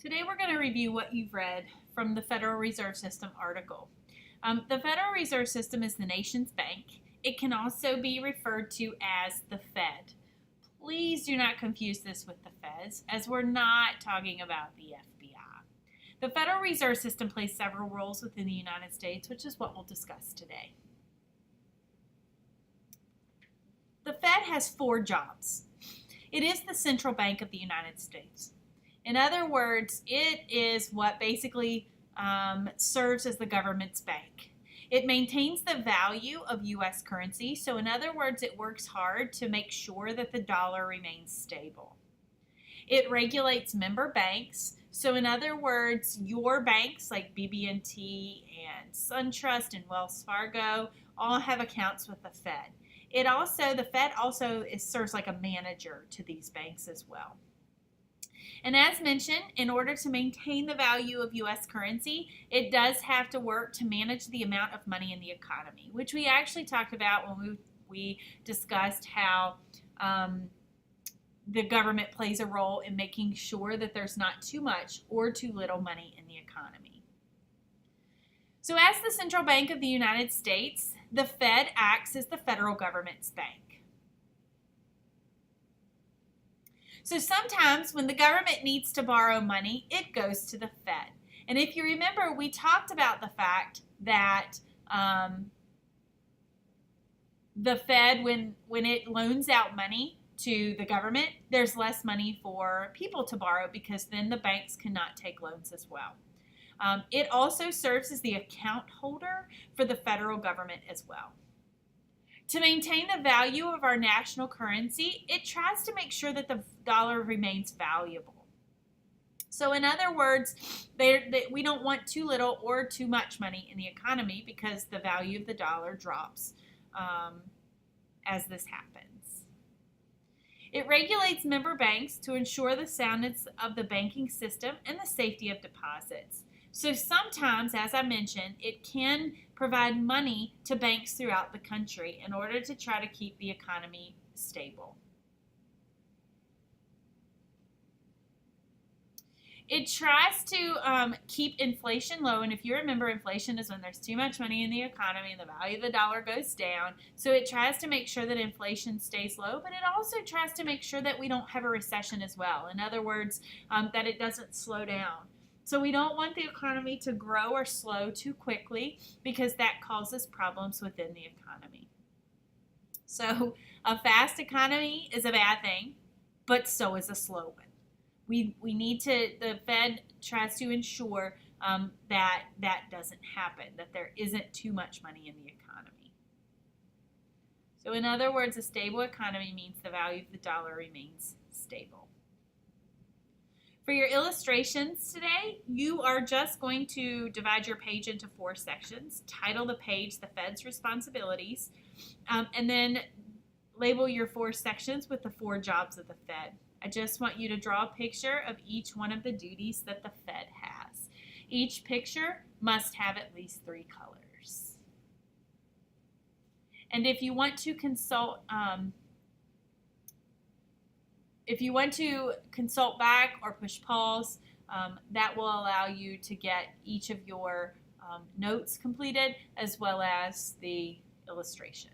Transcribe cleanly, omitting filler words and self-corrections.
Today we're going to review what you've read from the Federal Reserve System article. The Federal Reserve System is the nation's bank. It can also be referred to as the Fed. Please do not confuse this with the Feds, as we're not talking about the FBI. The Federal Reserve System plays several roles within the United States, which is what we'll discuss today. The Fed has four jobs. It is the central bank of the United States. In other words, it is what basically serves as the government's bank. It maintains the value of U.S. currency. So in other words, it works hard to make sure that the dollar remains stable. It regulates member banks. So in other words, your banks like BB&T and SunTrust and Wells Fargo all have accounts with the Fed. The Fed also serves like a manager to these banks as well. And as mentioned, in order to maintain the value of U.S. currency, it does have to work to manage the amount of money in the economy, which we actually talked about when we discussed how the government plays a role in making sure that there's not too much or too little money in the economy. So as the central bank of the United States, the Fed acts as the federal government's bank. So sometimes when the government needs to borrow money, it goes to the Fed. And if you remember, we talked about the fact that the Fed, when it loans out money to the government, there's less money for people to borrow because then the banks cannot take loans as well. It also serves as the account holder for the federal government as well. To maintain the value of our national currency, it tries to make sure that the dollar remains valuable. So in other words, we don't want too little or too much money in the economy because the value of the dollar drops as this happens. It regulates member banks to ensure the soundness of the banking system and the safety of deposits. So sometimes, as I mentioned, it can provide money to banks throughout the country in order to try to keep the economy stable. It tries to keep inflation low, and if you remember, inflation is when there's too much money in the economy and the value of the dollar goes down. So it tries to make sure that inflation stays low, but it also tries to make sure that we don't have a recession as well. In other words, that it doesn't slow down. So we don't want the economy to grow or slow too quickly because that causes problems within the economy. So a fast economy is a bad thing, but so is a slow one. The Fed tries to ensure that doesn't happen, that there isn't too much money in the economy. So in other words, a stable economy means the value of the dollar remains stable. For your illustrations today, you are just going to divide your page into four sections. Title the page The Fed's Responsibilities, and then label your four sections with the four jobs of the Fed. I just want you to draw a picture of each one of the duties that the Fed has. Each picture must have at least 3 colors. And if you want to consult back or push pause, that will allow you to get each of your notes completed as well as the illustration.